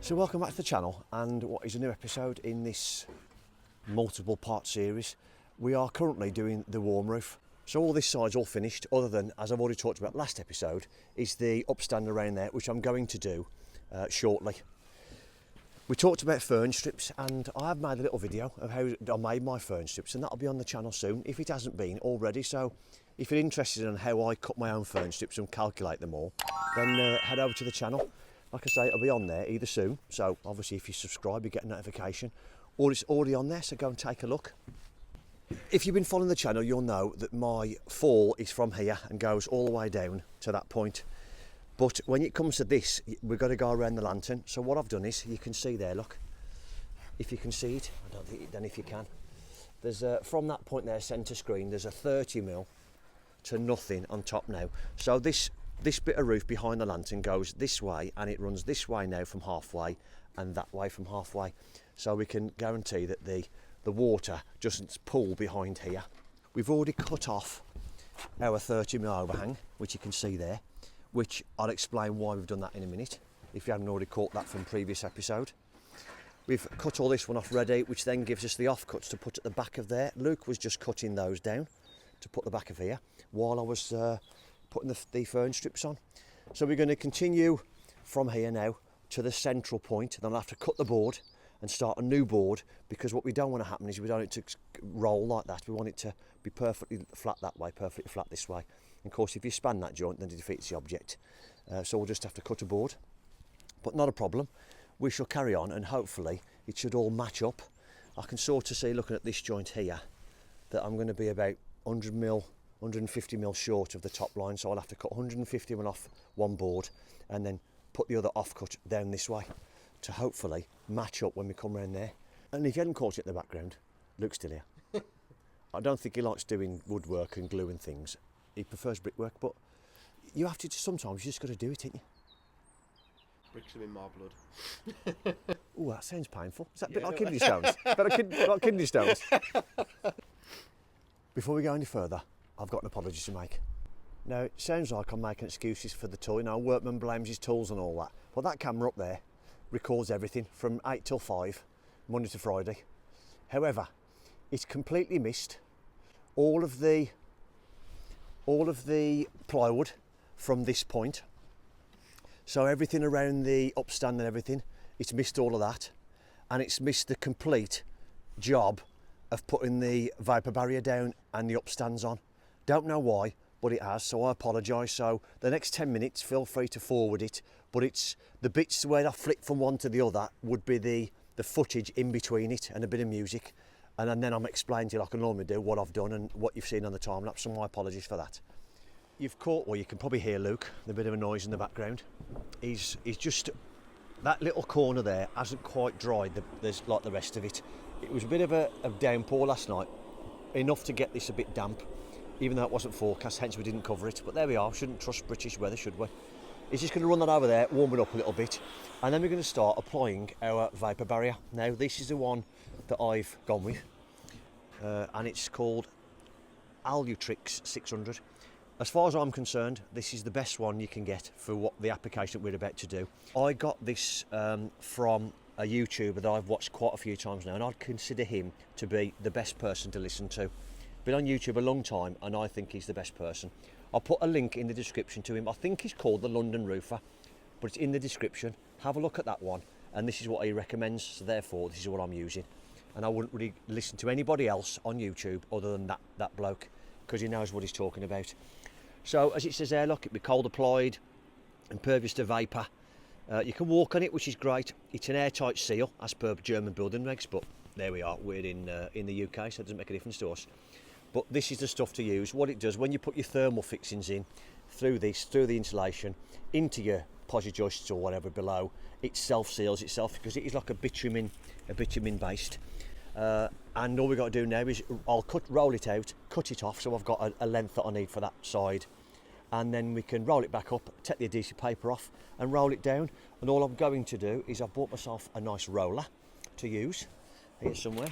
So welcome back to the channel and what is a new episode in this multiple part series. We are currently doing the warm roof. So all this side's all finished, other than, as I've already talked about last episode, is the upstand around there, which I'm going to do shortly. We talked about fern strips, and I have made a little video of how I made my fern strips, and that'll be on the channel soon if it hasn't been already. So if you're interested in how I cut my own fern strips and calculate them all, then head over to the channel. Like I say, it'll be on there either soon, so obviously if you subscribe you get a notification, or it's already on there, so go and take a look. If you've been following the channel, you'll know that my fall is from here and goes all the way down to that point. But when it comes to this, we've got to go around the lantern. So what I've done is, you can see there, look, if you can see it, I don't think you can if you can. There's from that point there, centre screen, there's a 30mm to nothing on top now. So this bit of roof behind the lantern goes this way, and it runs this way now from halfway and that way from halfway. So we can guarantee that the water doesn't pool behind here. We've already cut off our 30mm overhang, which you can see there, which I'll explain why we've done that in a minute, if you haven't already caught that from previous episode. We've cut all this one off ready, which then gives us the offcuts to put at the back of there. Luke was just cutting those down to put the back of here while I was putting the fern strips on. So we're going to continue from here now to the central point. Then I'll have to cut the board and start a new board, because what we don't want to happen is we don't want it to roll like that. We want it to be perfectly flat that way, perfectly flat this way. And of course, if you span that joint, then it defeats the object. So we'll just have to cut a board, but not a problem. We shall carry on, and hopefully it should all match up. I can sort of see, looking at this joint here, that I'm going to be about 100mm, 150mm short of the top line, so I'll have to cut 150mm off one board and then put the other offcut down this way to hopefully match up when we come round there. And if you hadn't caught it in the background, Luke's still here. I don't think he likes doing woodwork and glue and things. He prefers brickwork, but you have to, sometimes you just got to do it, ain't you? Bricks are in my blood. Oh, that sounds painful. Is that a bit like kidney stones? Like kidney stones? Before we go any further, I've got an apology to make. Now, it sounds like I'm making excuses for the tool. You know, workman blames his tools and all that. But that camera up there records everything from 8 till 5, Monday to Friday. However, it's completely missed all of the plywood from this point. So everything around the upstand and everything, it's missed all of that. And it's missed the complete job of putting the vapour barrier down and the upstands on. Don't know why, but it has, so I apologise. So the next 10 minutes, feel free to forward it, but it's the bits where I flip from one to the other would be the footage in between it and a bit of music. And then I'm explaining to you, like I normally do, what I've done and what you've seen on the time lapse, so my apologies for that. You've caught, well, you can probably hear Luke, the bit of a noise in the background. He's just, that little corner there hasn't quite dried like the rest of it. It was a bit of a downpour last night, enough to get this a bit damp, even though it wasn't forecast, hence we didn't cover it. But there we are, shouldn't trust British weather, should we? He's just going to run that over there, warm it up a little bit, and then we're going to start applying our vapour barrier. Now, this is the one that I've gone with, and it's called Alutrix 600. As far as I'm concerned, this is the best one you can get for what the application that we're about to do. I got this from a YouTuber that I've watched quite a few times now, and I'd consider him to be the best person to listen to. Been on YouTube a long time, and I think he's the best person. I'll put a link in the description to him. I think he's called The London Roofer, but it's in the description. Have a look at that one, and this is what he recommends, so therefore this is what I'm using. And I wouldn't really listen to anybody else on YouTube other than that bloke, because he knows what he's talking about. So as it says there, look, it'll be cold applied, impervious to vapour. You can walk on it, which is great. It's an airtight seal as per German building regs, but there we are, we're in the UK, so it doesn't make a difference to us. But this is the stuff to use. What it does, when you put your thermal fixings in, through the insulation, into your posi joists or whatever below, it self-seals itself, because it is like a bitumen based. And all we've got to do now is I'll roll it out, cut it off, so I've got a length that I need for that side. And then we can roll it back up, take the adhesive paper off and roll it down. And all I'm going to do is I've bought myself a nice roller to use here somewhere.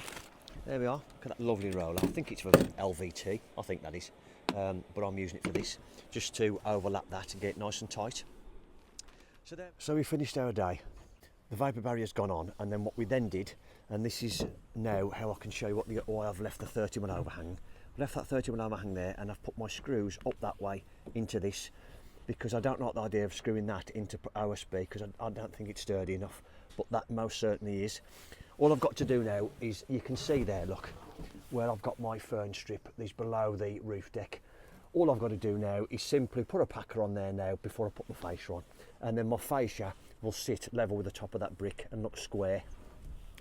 There we are, look at that lovely roller. I think it's for LVT, I think that is. But I'm using it for this, just to overlap that and get it nice and tight. So we finished our day. the vapor barrier's gone on, and then what we then did, and this is now how I can show you why I've left the 30mm overhang. I left that 30mm overhang there, and I've put my screws up that way into this, because I don't like the idea of screwing that into OSB, because I don't think it's sturdy enough, but that most certainly is. All I've got to do now is, you can see there, look, where I've got my fern strip, these below the roof deck. All I've got to do now is simply put a packer on there now before I put my fascia on, and then my fascia will sit level with the top of that brick and look square,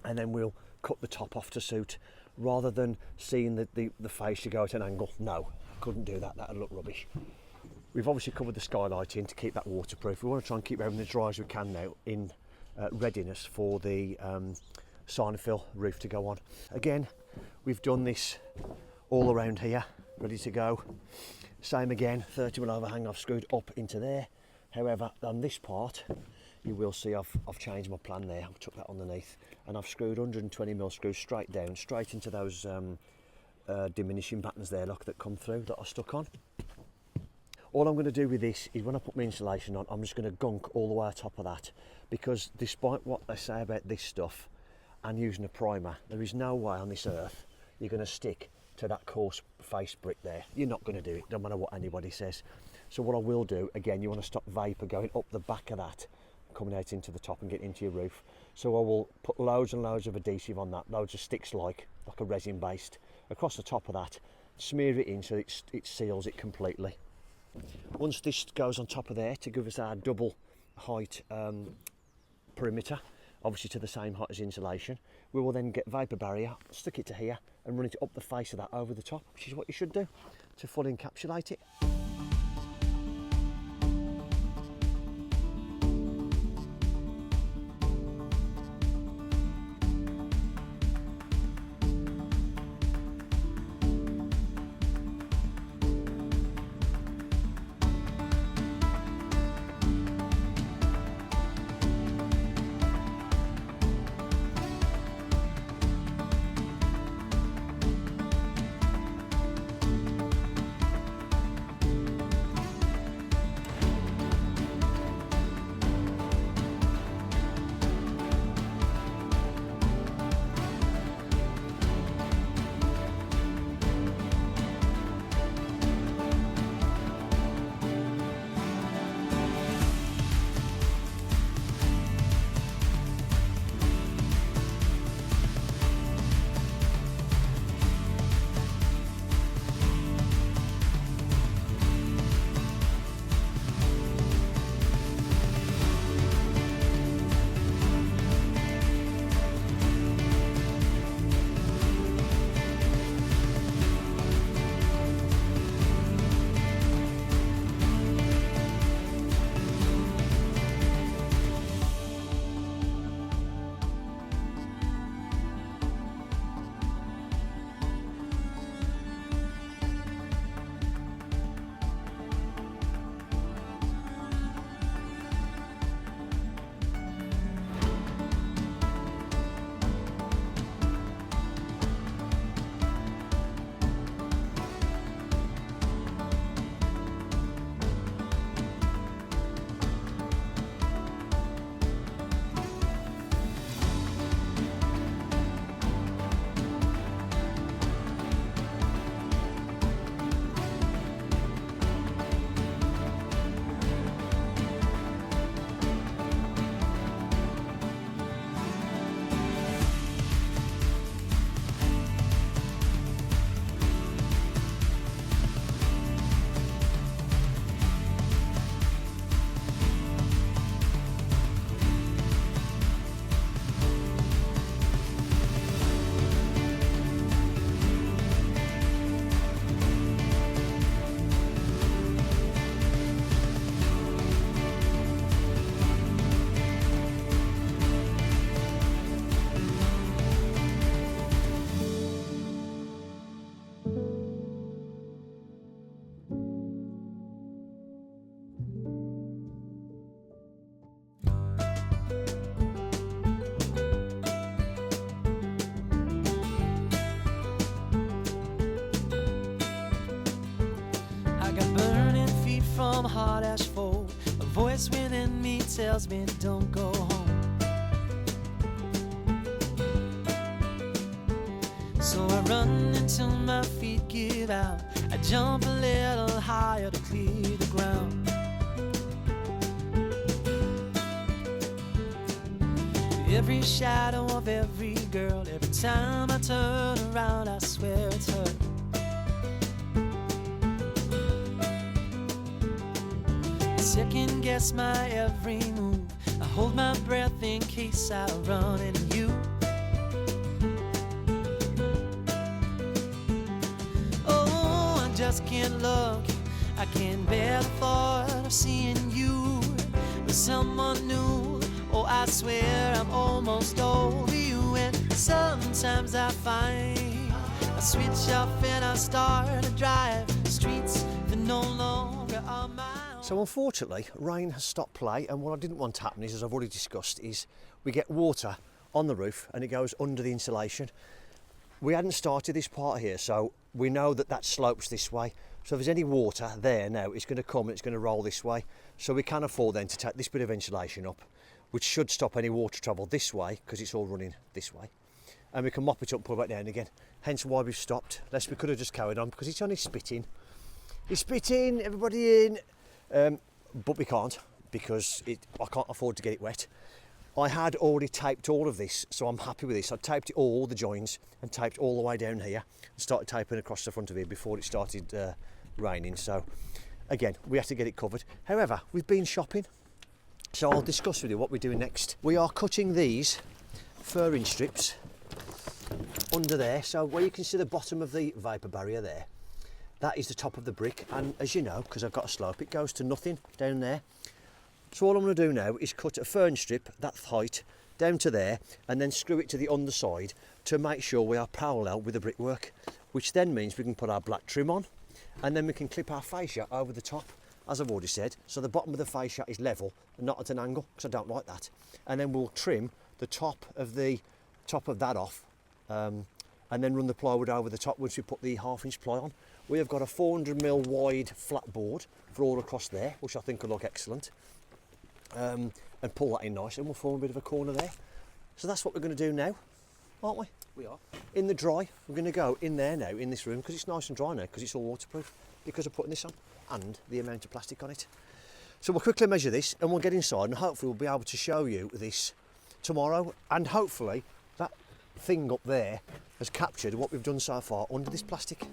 and then we'll cut the top off to suit, rather than seeing the fascia go at an angle. No, I couldn't do that, that'd look rubbish. We've obviously covered the skylight in to keep that waterproof. We want to try and keep everything as dry as we can now, in readiness for the Sinofil roof to go on. Again, we've done this all around here, ready to go. Same again, 30mm overhang I've screwed up into there. However, on this part, you will see I've changed my plan there. I've took that underneath, and I've screwed 120mm screws straight down, straight into those diminishing patterns there, look, that come through, that I stuck on. All I'm going to do with this is, when I put my insulation on, I'm just going to gunk all the way on top of that, because despite what they say about this stuff and using a primer, there is no way on this earth you're going to stick to that coarse face brick there. You're not going to do it, no matter what anybody says. So what I will do, again, you want to stop vapour going up the back of that, coming out into the top and getting into your roof. So I will put loads and loads of adhesive on that, loads of sticks like a resin based, across the top of that, smear it in so it seals it completely. Once this goes on top of there to give us our double height perimeter, obviously to the same height as insulation, we will then get vapor barrier, stick it to here and run it up the face of that over the top, which is what you should do to fully encapsulate it. Hard asphalt, a voice within me tells me don't go home. run until my feet give out. I jump a little higher to clear the ground. Every shadow of every girl, every time I turn around, I swear it's her. I second guess my every move. I hold my breath in case I run into you. Oh, I just can't look. I can't bear the thought of seeing you with someone new. Oh, I swear I'm almost over you. And sometimes I find I switch off and I start to drive streets that no longer are mine. So unfortunately, rain has stopped play, and what I didn't want to happen is, as I've already discussed, is we get water on the roof and it goes under the insulation. We hadn't started this part here, so we know that that slopes this way. So if there's any water there now, it's going to come and it's going to roll this way. So we can afford then to take this bit of insulation up, which should stop any water travel this way because it's all running this way. And we can mop it up and pull it back down again. Hence why we've stopped. Lest we could have just carried on because it's only spitting. It's spitting, everybody in. But we can't because I can't afford to get it wet. I had already taped all of this, so I'm happy with this. I taped it all the joins and taped all the way down here and started taping across the front of it before it started raining. So again, we have to get it covered. However, we've been shopping, so I'll discuss with you what we're doing next. We are cutting these furring strips under there, so where you can see the bottom of the vapour barrier there, that is the top of the brick, and as you know, because I've got a slope, it goes to nothing down there. So all I'm going to do now is cut a fern strip that height down to there and then screw it to the underside to make sure we are parallel with the brickwork, which then means we can put our black trim on and then we can clip our fascia over the top, as I've already said, so the bottom of the fascia is level and not at an angle, because I don't like that. And then we'll trim the top of that off and then run the plywood over the top once we put the 1/2 inch ply on. We have got a 400mm wide flat board for all across there, which I think will look excellent. And pull that in nice and we'll form a bit of a corner there. So that's what we're going to do now, aren't we? We are. In the dry, we're going to go in there now, in this room, because it's nice and dry now, because it's all waterproof, because of putting this on and the amount of plastic on it. So we'll quickly measure this and we'll get inside, and hopefully we'll be able to show you this tomorrow, and hopefully that thing up there has captured what we've done so far under this plastic.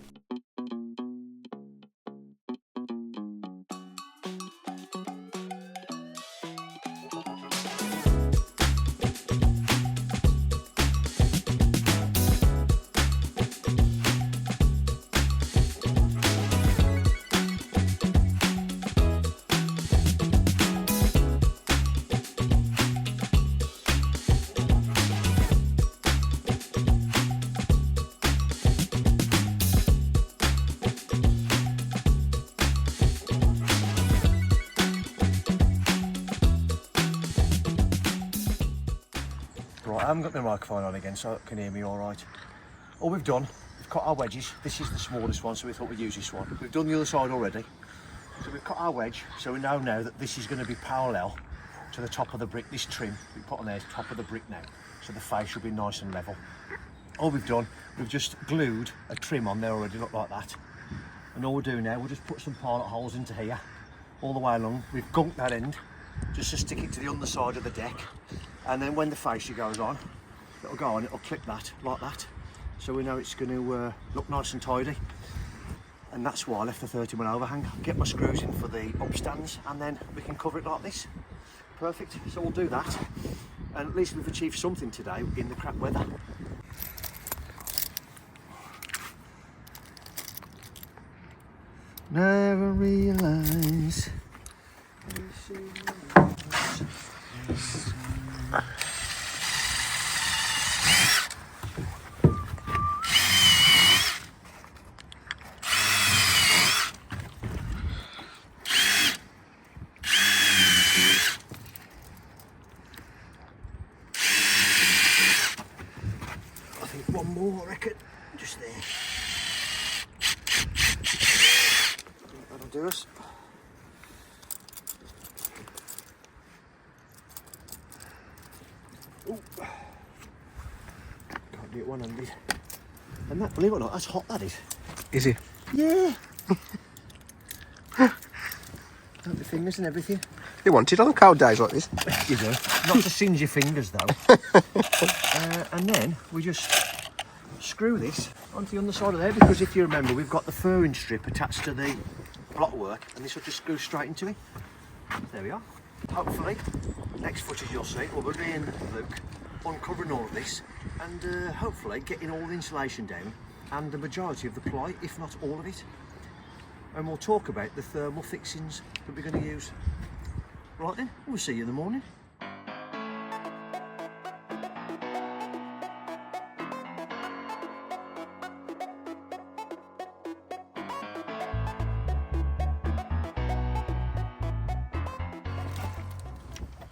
Right, I haven't got the microphone on again, so it can hear me all right. All we've done, we've cut our wedges. This is the smallest one, so we thought we'd use this one. We've done the other side already. So we've cut our wedge, so we know now that this is going to be parallel to the top of the brick. This trim we put on there is top of the brick now, so the face will be nice and level. All we've done, we've just glued a trim on there already, look like that. And all we're doing now, we'll just put some pilot holes into here, all the way along. We've gunked that end, just to stick it to the underside of the deck. And then when the fascia goes on, it'll go on, it'll clip that, like that. So we know it's going to look nice and tidy. And that's why I left the 30mm overhang. Get my screws in for the upstands, and then we can cover it like this. Perfect, so we'll do that. And at least we've achieved something today in the crap weather. Never realise. I think one more, I reckon, just there. That'll do us. Ooh. Can't do it one-handed. And that, believe it or not, that's hot, that is. Is it? Yeah. Got the fingers and everything. You want it on cold days like this? You do. Not to singe your fingers though. And then we just screw this onto the underside of there, because if you remember, we've got the furring strip attached to the block work, and this will just screw straight into it. There we are. Hopefully, next footage you'll see, we'll be me and Luke uncovering all of this, and hopefully getting all the insulation down and the majority of the ply, if not all of it. And we'll talk about the thermal fixings that we're going to use. Right then, we'll see you in the morning.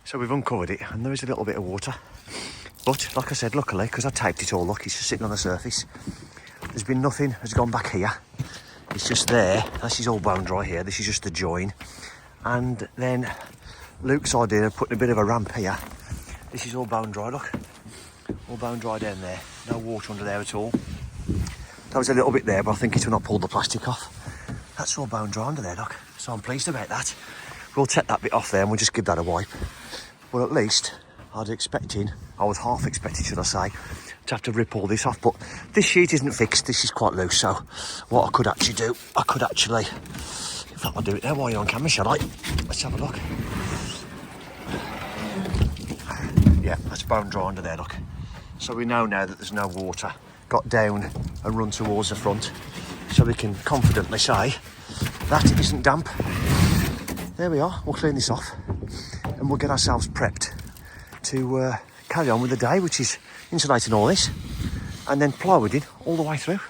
So we've uncovered it, and there is a little bit of water. But, like I said, luckily, because I taped it all, look, it's just sitting on the surface. There's been nothing has gone back here. It's just there. This is all bone dry here. This is just the join. And then Luke's idea of putting a bit of a ramp here. This is all bone dry, look. All bone dry down there. No water under there at all. That was a little bit there, but I think it's when I pulled the plastic off. That's all bone dry under there, look. So I'm pleased about that. We'll take that bit off there and we'll just give that a wipe. Well, at least I was half expecting, should I say, to have to rip all this off. But this sheet isn't fixed. This is quite loose. So what I could actually do, in fact, I'll do it there while you're on camera, shall I? Let's have a look. Yeah, that's bone dry under there, look. So we know now that there's no water got down and run towards the front. So we can confidently say that it isn't damp. There we are. We'll clean this off and we'll get ourselves prepped to carry on with the day, which is insulating all this and then plywooding all the way through.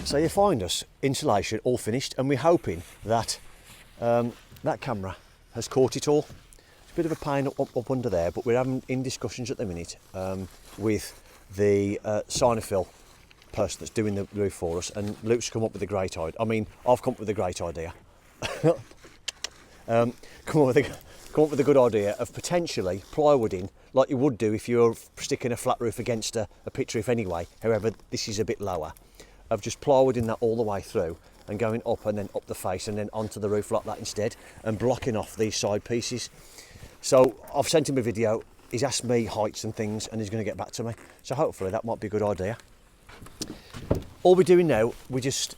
So you find us insulation all finished, and we're hoping that that camera has caught it all. It's a bit of a pain up under there, but we're having in discussions at the minute with the Sinofil person that's doing the roof for us, and Luke's come up with a great idea. I mean, I've come up with a great idea. Come up with a good idea of potentially plywooding like you would do if you're sticking a flat roof against a pitch roof anyway. However, this is a bit lower. Of just plywooding that all the way through and going up and then up the face and then onto the roof like that instead, and blocking off these side pieces. So I've sent him a video. He's asked me heights and things, and he's going to get back to me. So hopefully that might be a good idea. All we're doing now, we're just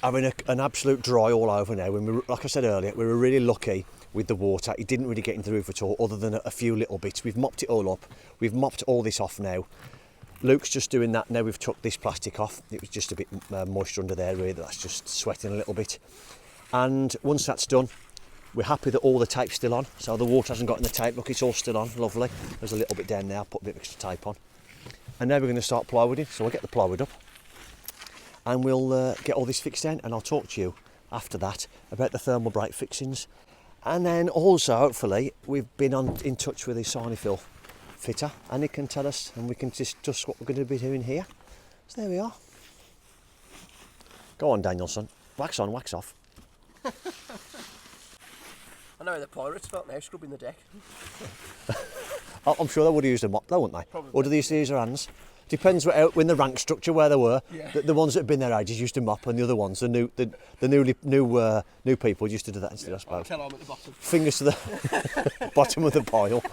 having an absolute dry all over now. Like I said earlier, we were really lucky with the water. It didn't really get into the roof at all, other than a few little bits. We've mopped it all up. We've mopped all this off now. Luke's just doing that now. We've took this plastic off. It was just a bit moisture under there, really. That's just sweating a little bit. And once that's done, we're happy that all the tape's still on. So the water hasn't got in the tape. Look, it's all still on. Lovely. There's a little bit down there. I'll put a bit of extra tape on. And now we're going to start plywooding. So we'll get the plywood up and we'll get all this fixed in. And I'll talk to you after that about the thermal break fixings. And then also, hopefully, we've been in touch with the Sinofil fitter, and he can tell us, and we can discuss what we're going to be doing here. So there we are. Go on, Danielson. Wax on, wax off. I know the pirates felt now scrubbing the deck. I'm sure they would have used a mop though, wouldn't they? Probably. Or do they used to use their hands? Depends in the rank structure where they were. Yeah. The ones that had been there ages used to mop, and the other ones, the new people used to do that instead, I suppose. I'll tell I'm at the bottom. Fingers to the bottom of the pile.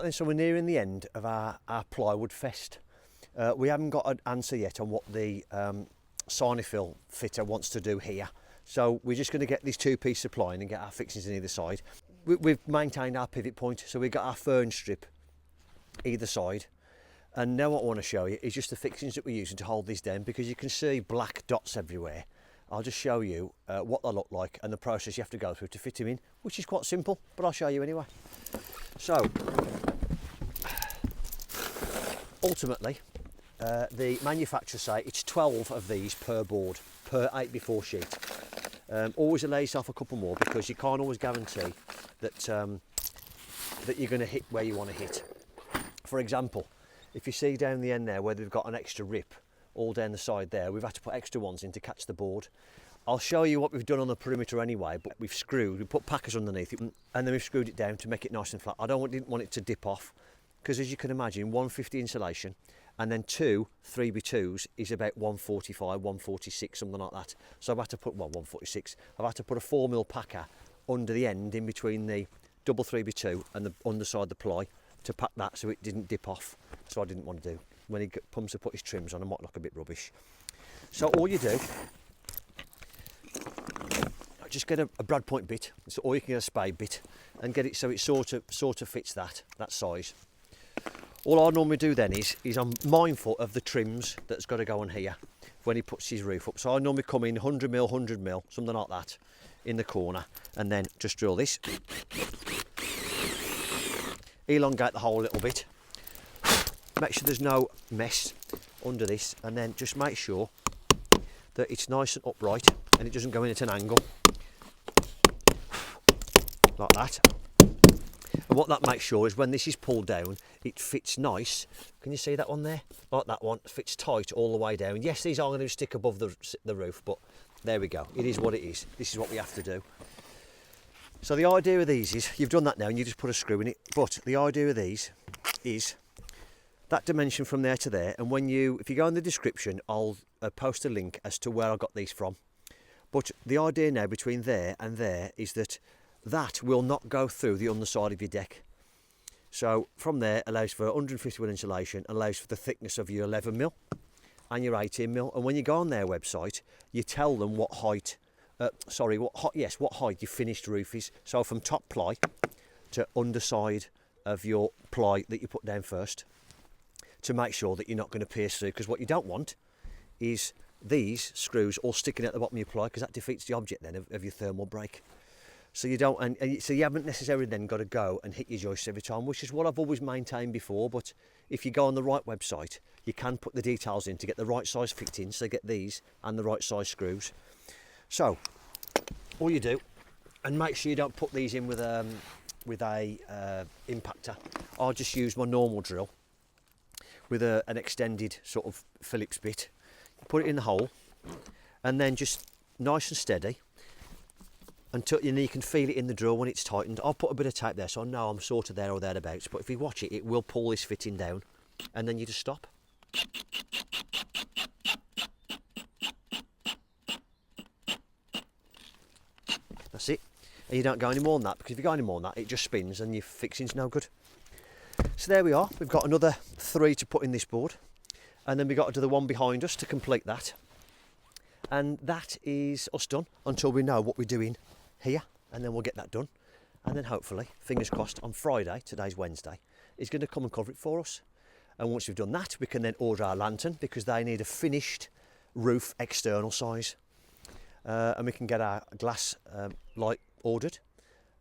Right then, so we're nearing the end of our plywood fest. We haven't got an answer yet on what the Sarnafil fitter wants to do here. So we're just going to get these 2 pieces of ply and get our fixings on either side. We've maintained our pivot point, so we've got our fern strip either side. And now what I want to show you is just the fixings that we're using to hold these down, because you can see black dots everywhere. I'll just show you what they look like and the process you have to go through to fit them in, which is quite simple, but I'll show you anyway. So, ultimately, the manufacturers say it's 12 of these per board, per 8x4 sheet. Always allow yourself a couple more, because you can't always guarantee that, that you're going to hit where you want to hit. For example, if you see down the end there where they've got an extra rip all down the side there, we've had to put extra ones in to catch the board. I'll show you what we've done on the perimeter anyway, but we put packers underneath it, and then we've screwed it down to make it nice and flat. Didn't want it to dip off, because as you can imagine, 150 insulation and then 2 3x2s is about 145, 146, something like that. So I've had to put, 146, I've had to put a 4mm packer under the end in between the double 3x2 and the underside the ply to pack that so it didn't dip off. So I didn't want to do. When he comes to put his trims on, it might look a bit rubbish. So all you do, just get a brad point bit, or you can get a spade bit, and get it so it sort of fits that size. All I normally do then is I'm mindful of the trims that's got to go on here when he puts his roof up. So I normally come in 100mm, 100mm, something like that, in the corner, and then just drill this, elongate the hole a little bit. Make sure there's no mess under this, and then just make sure that it's nice and upright and it doesn't go in at an angle like that. And what that makes sure is when this is pulled down, it fits nice. Can you see that one there? Like that one, fits tight all the way down. Yes, these are going to stick above the roof, but there we go. It is what it is. This is what we have to do. So the idea of these is, you've done that now and you just put a screw in it, but the idea of these is that dimension from there to there, and if you go in the description, I'll post a link as to where I got these from. But the idea now between there and there is that will not go through the underside of your deck. So from there allows for 150mm insulation, allows for the thickness of your 11mm and your 18mm. And when you go on their website, you tell them what height, what height your finished roof is. So from top ply to underside of your ply that you put down first, to make sure that you're not going to pierce through, because what you don't want is these screws all sticking at the bottom of your ply, because that defeats the object then of your thermal break. So you don't, so you haven't necessarily then got to go and hit your joists every time, which is what I've always maintained before. But if you go on the right website, you can put the details in to get the right size fittings, so get these and the right size screws. So all you do, and make sure you don't put these in with a impactor. I'll just use my normal drill with an extended sort of Phillips bit. Put it in the hole, and then just nice and steady until you can feel it in the drill when it's tightened. I'll put a bit of tape there so I know I'm sort of there or thereabouts, but if you watch it, it will pull this fitting down, and then you just stop. That's it. And you don't go any more than that, because if you go any more than that, it just spins and your fixing's no good. So there we are. We've got another 3 to put in this board, and then we've got to do the one behind us to complete that. And that is us done until we know what we're doing here, and then we'll get that done. And then hopefully, fingers crossed, on Friday, today's Wednesday, he's going to come and cover it for us. And once we've done that, we can then order our lantern, because they need a finished roof external size. And we can get our glass light ordered.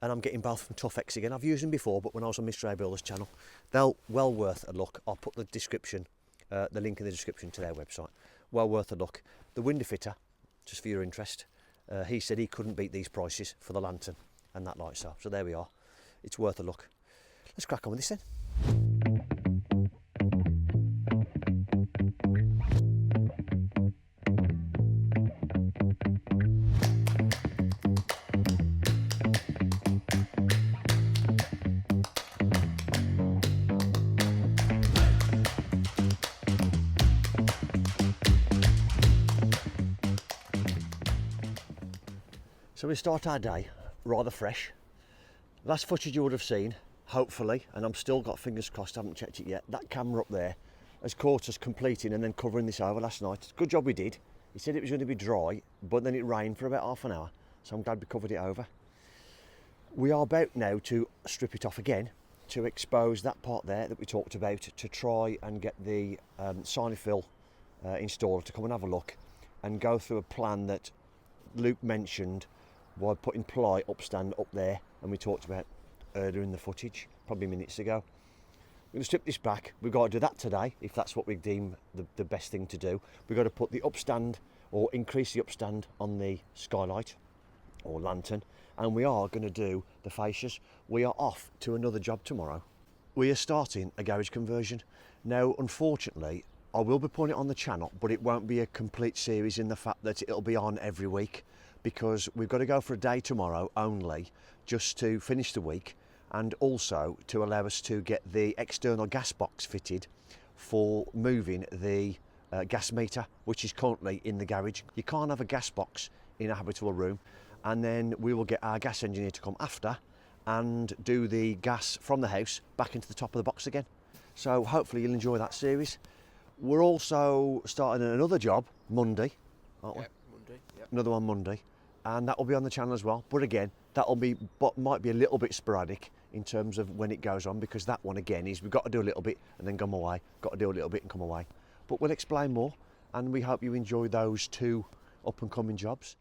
And I'm getting both from Tuffex again. I've used them before, but when I was on Mr. A Builder's channel, they're well worth a look. I'll put the description, the link in the description to their website. Well worth a look. The window fitter, just for your interest, he said he couldn't beat these prices for the lantern and that light. So there we are. It's worth a look. Let's crack on with this then. So we start our day rather fresh. Last footage you would have seen hopefully, and I'm still got fingers crossed, I haven't checked it yet, that camera up there has caught us completing and then covering this over last night. Good job we did. He said it was going to be dry, but then it rained for about half an hour, so I'm glad we covered it over. We are about now to strip it off again, to expose that part there that we talked about, to try and get the Sinofil installer to come and have a look and go through a plan that Luke mentioned by putting ply upstand up there, and we talked about earlier in the footage, probably minutes ago. We're going to strip this back. We've got to do that today, if that's what we deem the best thing to do. We've got to put the upstand, or increase the upstand on the skylight or lantern, and we are going to do the fascias. We are off to another job tomorrow. We are starting a garage conversion. Now, unfortunately, I will be putting it on the channel, but it won't be a complete series in the fact that it'll be on every week, because we've got to go for a day tomorrow only, just to finish the week, and also to allow us to get the external gas box fitted for moving the gas meter, which is currently in the garage. You can't have a gas box in a habitable room, and then we will get our gas engineer to come after and do the gas from the house back into the top of the box again. So hopefully you'll enjoy that series. We're also starting another job Monday, aren't we? Yep, Monday. Yep. Another one Monday, and that will be on the channel as well. But again, that'll be, but might be a little bit sporadic in terms of when it goes on, because that one again is we've got to do a little bit and then come away, got to do a little bit and come away. But we'll explain more, and we hope you enjoy those two up and coming jobs.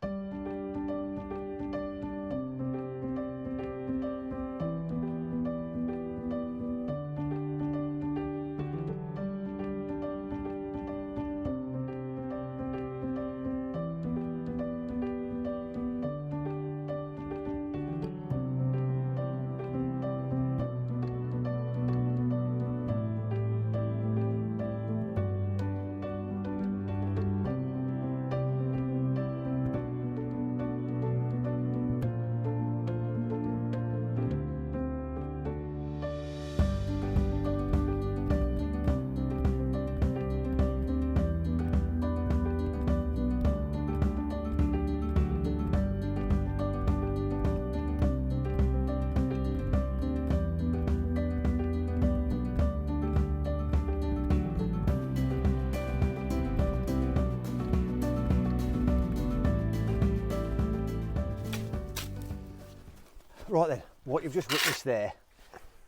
Right then, what you've just witnessed there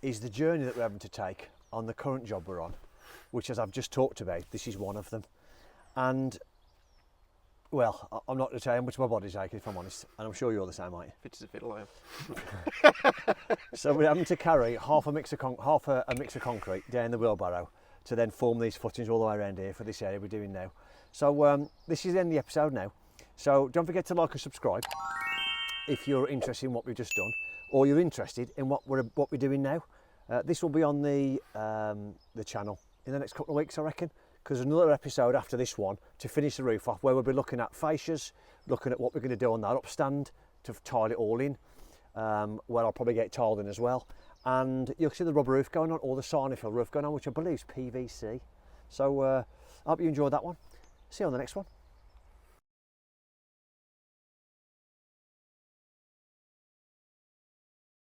is the journey that we're having to take on the current job we're on, which, as I've just talked about, this is one of them. And, well, I'm not going to tell you how much my body's aching, if I'm honest, and I'm sure you're the same, aren't you? Fit as a fiddle, I am. So we're having to carry half a mix of concrete down the wheelbarrow to then form these footings all the way around here for this area we're doing now. So this is the end of the episode now. So don't forget to like and subscribe if you're interested in what we've just done, or you're interested in what we're doing now. This will be on the channel in the next couple of weeks, I reckon, because there's another episode after this one to finish the roof off, where we'll be looking at fascias, looking at what we're going to do on that upstand to tile it all in, where I'll probably get it tiled in as well. And you'll see the rubber roof going on, or the Sinofil roof going on, which I believe is PVC. So I hope you enjoyed that one. See you on the next one.